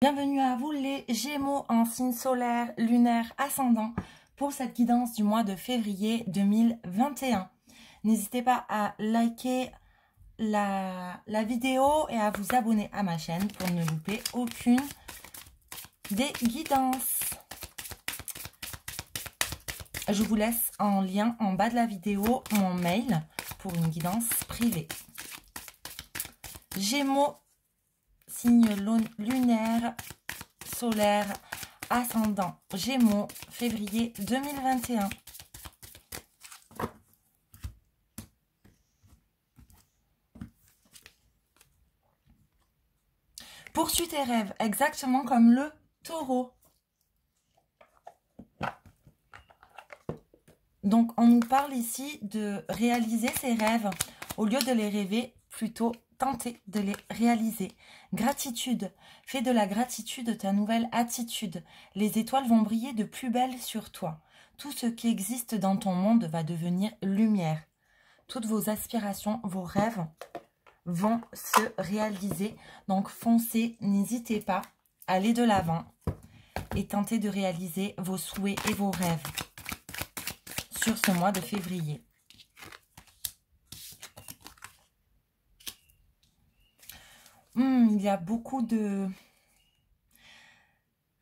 Bienvenue à vous les Gémeaux en signe solaire, lunaire, ascendant pour cette guidance du mois de février 2021. N'hésitez pas à liker la vidéo et à vous abonner à ma chaîne pour ne louper aucune des guidances. Je vous laisse en lien en bas de la vidéo mon mail pour une guidance privée. Gémeaux, signe lunaire, solaire, ascendant, Gémeaux, février 2021. Poursuis tes rêves, exactement comme le taureau. Donc, on nous parle ici de réaliser ses rêves. Au lieu de les rêver, plutôt tenter de les réaliser. Gratitude. Fais de la gratitude ta nouvelle attitude. Les étoiles vont briller de plus belle sur toi. Tout ce qui existe dans ton monde va devenir lumière. Toutes vos aspirations, vos rêves vont se réaliser. Donc, foncez, n'hésitez pas, allez de l'avant et tentez de réaliser vos souhaits et vos rêves sur ce mois de février. Il y a beaucoup de...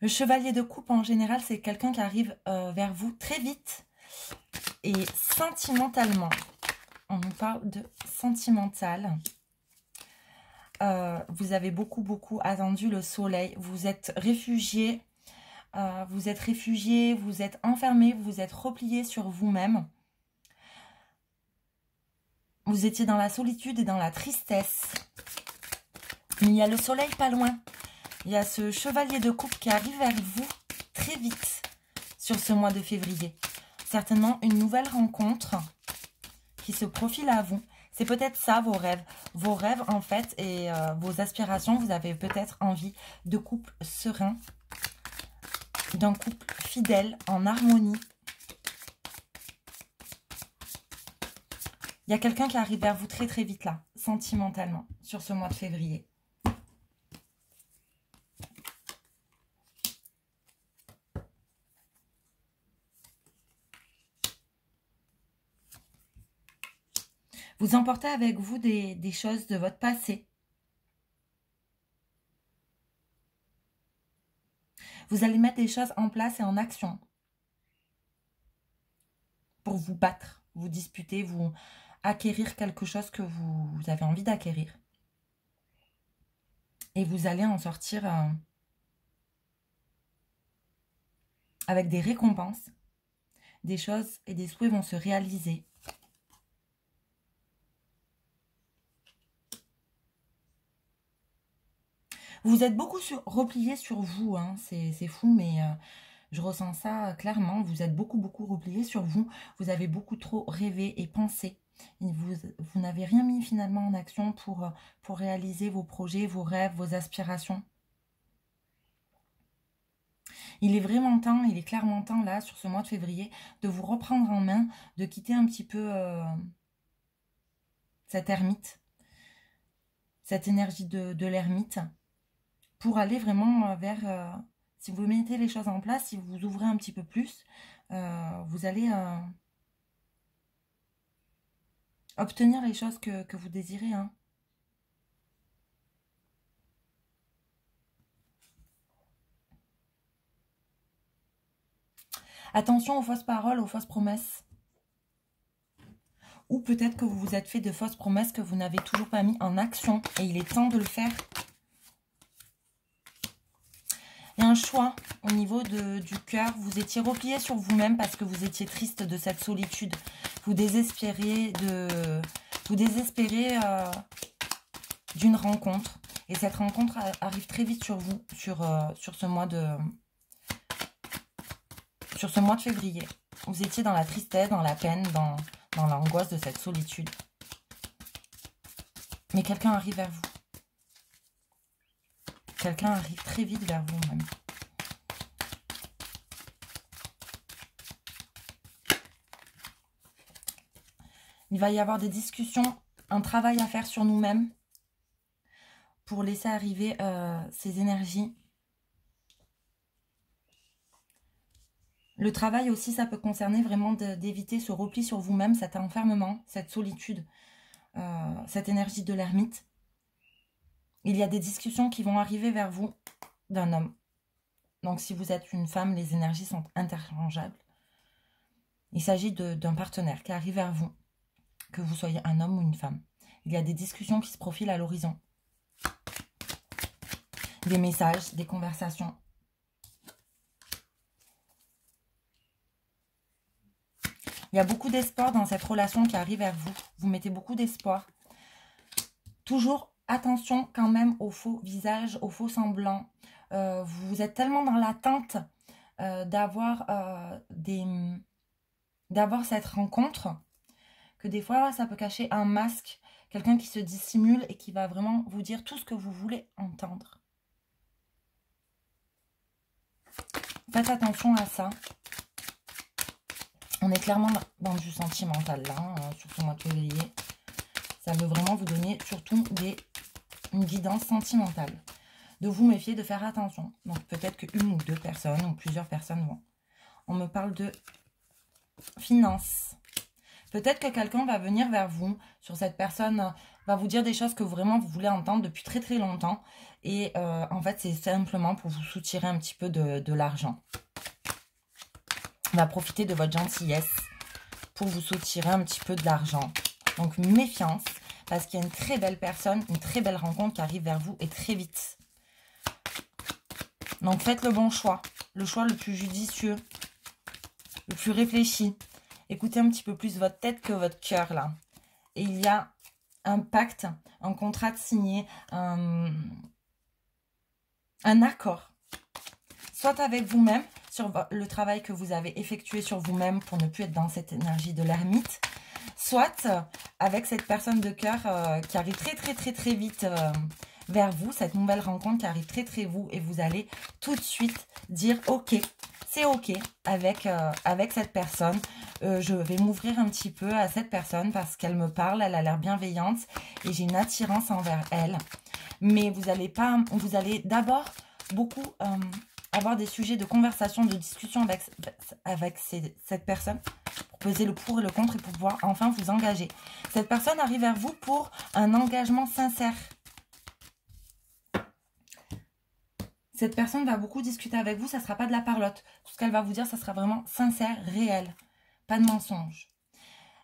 Le chevalier de coupe, en général, c'est quelqu'un qui arrive vers vous très vite et sentimentalement. On nous parle de sentimental. Vous avez beaucoup attendu le soleil. Vous êtes réfugié. Vous êtes enfermé, vous êtes replié sur vous-même. Vous étiez dans la solitude et dans la tristesse. Mais il y a le soleil pas loin. Il y a ce chevalier de coupe qui arrive vers vous très vite sur ce mois de février. Certainement une nouvelle rencontre qui se profile à vous. C'est peut-être ça vos rêves. Vos rêves en fait et vos aspirations. Vous avez peut-être envie de couple serein, d'un couple fidèle, en harmonie. Il y a quelqu'un qui arrive vers vous très vite là, sentimentalement, sur ce mois de février. Vous emportez avec vous des choses de votre passé. Vous allez mettre des choses en place et en action pour vous battre, vous disputer, vous acquérir quelque chose que vous avez envie d'acquérir. Et vous allez en sortir avec des récompenses. Des choses et des souhaits vont se réaliser. Vous êtes beaucoup replié sur vous, hein. C'est fou, mais je ressens ça clairement. Vous êtes beaucoup replié sur vous. Vous avez beaucoup trop rêvé et pensé. Et vous n'avez rien mis finalement en action pour réaliser vos projets, vos rêves, vos aspirations. Il est vraiment temps, il est clairement temps là, sur ce mois de février, de vous reprendre en main, de quitter un petit peu cette ermite, cette énergie de l'ermite, pour aller vraiment vers... si vous mettez les choses en place, si vous vous ouvrez un petit peu plus, vous allez obtenir les choses que vous désirez. Hein. Attention aux fausses paroles, aux fausses promesses. Ou peut-être que vous vous êtes fait de fausses promesses que vous n'avez toujours pas mis en action. Et il est temps de le faire. Il y a un choix au niveau du cœur. Vous étiez replié sur vous-même parce que vous étiez triste de cette solitude. Vous désespériez d'une rencontre. Et cette rencontre arrive très vite sur vous, sur ce mois de février. Vous étiez dans la tristesse, dans la peine, dans l'angoisse de cette solitude. Mais quelqu'un arrive vers vous. Quelqu'un arrive très vite vers vous même. Il va y avoir des discussions, un travail à faire sur nous-mêmes pour laisser arriver ces énergies Le travail aussi, ça peut concerner vraiment d'éviter ce repli sur vous-même, cet enfermement, cette solitude, cette énergie de l'ermite. Il y a des discussions qui vont arriver vers vous d'un homme. Donc si vous êtes une femme, les énergies sont interchangeables. Il s'agit d'un partenaire qui arrive vers vous, que vous soyez un homme ou une femme. Il y a des discussions qui se profilent à l'horizon. Des messages, des conversations. Il y a beaucoup d'espoir dans cette relation qui arrive vers vous. Vous mettez beaucoup d'espoir. Toujours attention quand même aux faux visages, aux faux semblants. Vous êtes tellement dans l'attente d'avoir cette rencontre que des fois ça peut cacher un masque, quelqu'un qui se dissimule et qui va vraiment vous dire tout ce que vous voulez entendre. Faites attention à ça. On est clairement dans du sentimental là, sur ce mois de février. Ça veut vraiment vous donner surtout une guidance sentimentale. De vous méfier, de faire attention. Donc peut-être qu'une ou deux personnes ou plusieurs personnes vont. On me parle de finances. Peut-être que quelqu'un va venir vers vous, sur cette personne va vous dire des choses que vraiment vous voulez entendre depuis très très longtemps. Et en fait, c'est simplement pour vous soutirer un petit peu de l'argent. On va profiter de votre gentillesse pour vous soutirer un petit peu de l'argent. Donc méfiance, parce qu'il y a une très belle personne, une très belle rencontre qui arrive vers vous et très vite. Donc faites le bon choix, le choix le plus judicieux, le plus réfléchi. Écoutez un petit peu plus votre tête que votre cœur là. Et il y a un pacte, un contrat de signé, un accord. Soit avec vous-même, sur le travail que vous avez effectué sur vous-même pour ne plus être dans cette énergie de l'ermite. Soit avec cette personne de cœur qui arrive très vite vers vous, cette nouvelle rencontre qui arrive très vous, et vous allez tout de suite dire ok, c'est ok avec cette personne. Je vais m'ouvrir un petit peu à cette personne parce qu'elle me parle, elle a l'air bienveillante et j'ai une attirance envers elle. Mais vous allez d'abord beaucoup avoir des sujets de conversation, de discussion avec cette personne pour peser le pour et le contre et pour pouvoir enfin vous engager. Cette personne arrive vers vous pour un engagement sincère. Cette personne va beaucoup discuter avec vous, ça ne sera pas de la parlotte. Tout ce qu'elle va vous dire, ça sera vraiment sincère, réel, pas de mensonge.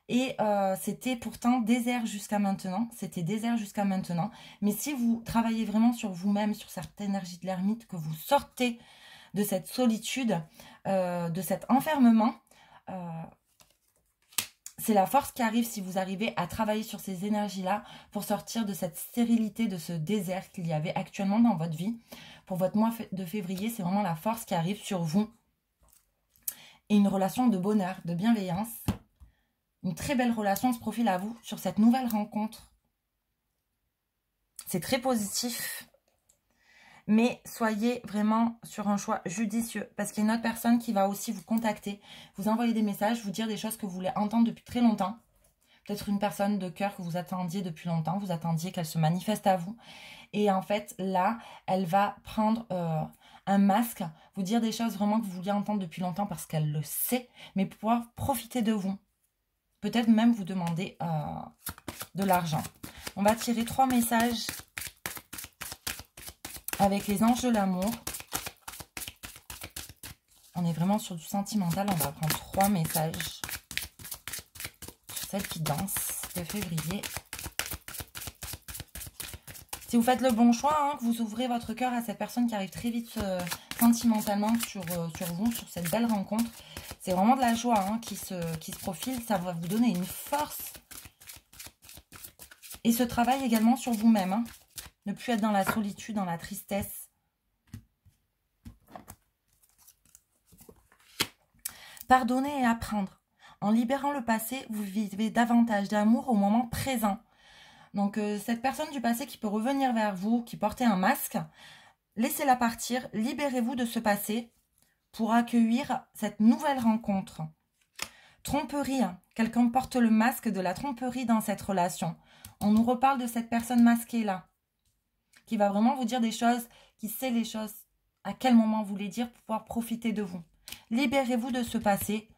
Et c'était pourtant désert jusqu'à maintenant. C'était désert jusqu'à maintenant. Mais si vous travaillez vraiment sur vous-même, sur cette énergie de l'ermite, que vous sortez de cette solitude, de cet enfermement, c'est la force qui arrive si vous arrivez à travailler sur ces énergies-là pour sortir de cette stérilité, de ce désert qu'il y avait actuellement dans votre vie. Pour votre mois de février, c'est vraiment la force qui arrive sur vous. Et une relation de bonheur, de bienveillance. Une très belle relation se profile à vous sur cette nouvelle rencontre. C'est très positif. Mais soyez vraiment sur un choix judicieux. Parce qu'il y a une autre personne qui va aussi vous contacter, vous envoyer des messages, vous dire des choses que vous voulez entendre depuis très longtemps. Peut-être une personne de cœur que vous attendiez depuis longtemps. Vous attendiez qu'elle se manifeste à vous. Et en fait, là, elle va prendre un masque, vous dire des choses vraiment que vous vouliez entendre depuis longtemps parce qu'elle le sait. Mais pour pouvoir profiter de vous. Peut-être même vous demander de l'argent. On va tirer 3 messages avec les anges de l'amour. On est vraiment sur du sentimental. On va prendre 3 messages sur celle qui danse de février. Si vous faites le bon choix, hein, que vous ouvrez votre cœur à cette personne qui arrive très vite sentimentalement sur vous, sur cette belle rencontre, c'est vraiment de la joie hein, qui se profile. Ça va vous donner une force. Et ce travail également sur vous-même. Hein. Ne plus être dans la solitude, dans la tristesse. Pardonner et apprendre. En libérant le passé, vous vivez davantage d'amour au moment présent. Donc, cette personne du passé qui peut revenir vers vous, qui portait un masque, laissez-la partir, libérez-vous de ce passé pour accueillir cette nouvelle rencontre. Tromperie, quelqu'un porte le masque de la tromperie dans cette relation. On nous reparle de cette personne masquée là, qui va vraiment vous dire des choses, qui sait les choses, à quel moment vous les dire pour pouvoir profiter de vous. Libérez-vous de ce passé.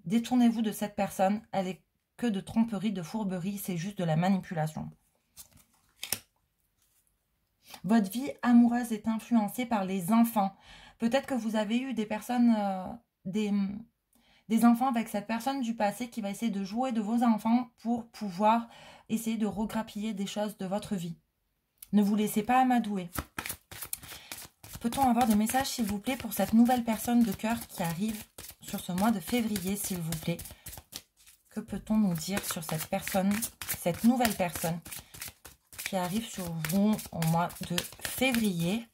Détournez-vous de cette personne. Elle est que de tromperie, de fourberie. C'est juste de la manipulation. Votre vie amoureuse est influencée par les enfants. Peut-être que vous avez eu des personnes, des enfants avec cette personne du passé qui va essayer de jouer de vos enfants pour pouvoir essayer de regrappiller des choses de votre vie. Ne vous laissez pas amadouer. Peut-on avoir des messages, s'il vous plaît, pour cette nouvelle personne de cœur qui arrive sur ce mois de février, s'il vous plaît? Que peut-on nous dire sur cette personne, cette nouvelle personne qui arrive sur vous au mois de février?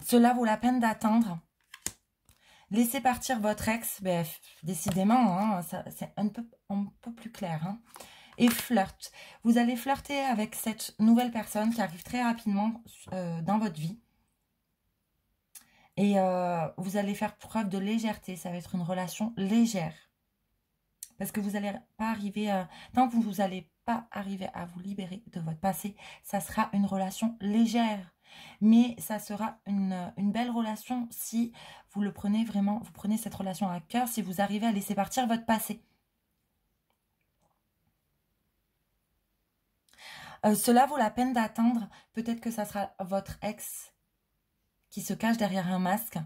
Cela vaut la peine d'attendre. Laissez partir votre ex. Ben, décidément, hein, c'est un peu plus clair. Hein. Et flirte. Vous allez flirter avec cette nouvelle personne qui arrive très rapidement dans votre vie. Et vous allez faire preuve de légèreté. Ça va être une relation légère. Parce que vous n'allez pas arriver... tant que vous n'allez pas arriver à vous libérer de votre passé, ça sera une relation légère. Mais ça sera une belle relation si vous le prenez vraiment, vous prenez cette relation à cœur, si vous arrivez à laisser partir votre passé. Cela vaut la peine d'attendre. Peut-être que ça sera votre ex qui se cache derrière un masque.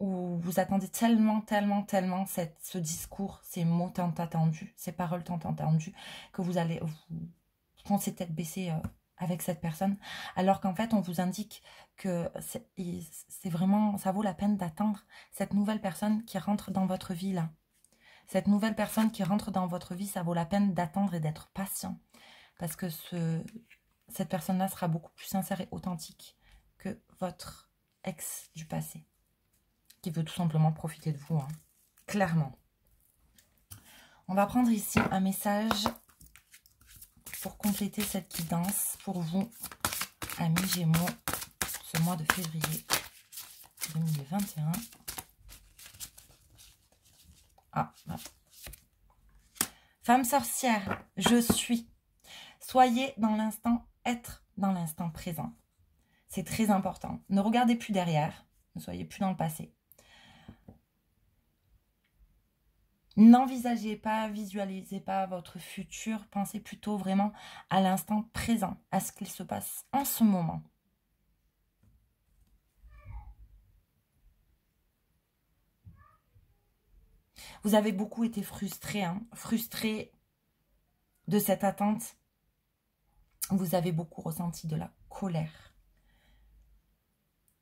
Où vous attendez tellement ce discours, ces mots tant attendus, ces paroles tant attendues, que vous allez vous penser tête baissée avec cette personne, alors qu'en fait on vous indique que c'est vraiment, ça vaut la peine d'attendre cette nouvelle personne qui rentre dans votre vie là. Cette nouvelle personne qui rentre dans votre vie, ça vaut la peine d'attendre et d'être patient, parce que cette personne-là sera beaucoup plus sincère et authentique que votre ex du passé, qui veut tout simplement profiter de vous, hein. Clairement. On va prendre ici un message pour compléter cette guidance pour vous, amis Gémeaux, pour ce mois de février 2021. Ah, voilà. Femme sorcière, je suis. Soyez dans l'instant, être dans l'instant présent. C'est très important. Ne regardez plus derrière, ne soyez plus dans le passé. N'envisagez pas, visualisez pas votre futur, pensez plutôt vraiment à l'instant présent, à ce qu'il se passe en ce moment. Vous avez beaucoup été frustré, hein, frustré de cette attente. Vous avez beaucoup ressenti de la colère.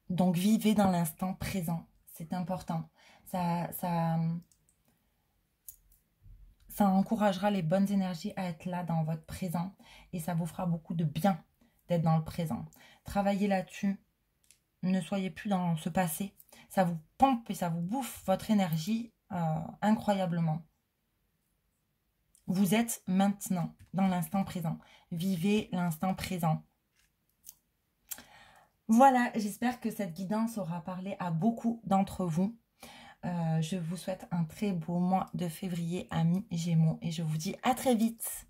Donc vivez dans l'instant présent, c'est important. Ça encouragera les bonnes énergies à être là dans votre présent et ça vous fera beaucoup de bien d'être dans le présent. Travaillez là-dessus. Ne soyez plus dans ce passé. Ça vous pompe et ça vous bouffe votre énergie incroyablement. Vous êtes maintenant dans l'instant présent. Vivez l'instant présent. Voilà, j'espère que cette guidance aura parlé à beaucoup d'entre vous. Je vous souhaite un très beau mois de février, amis Gémeaux, et je vous dis à très vite.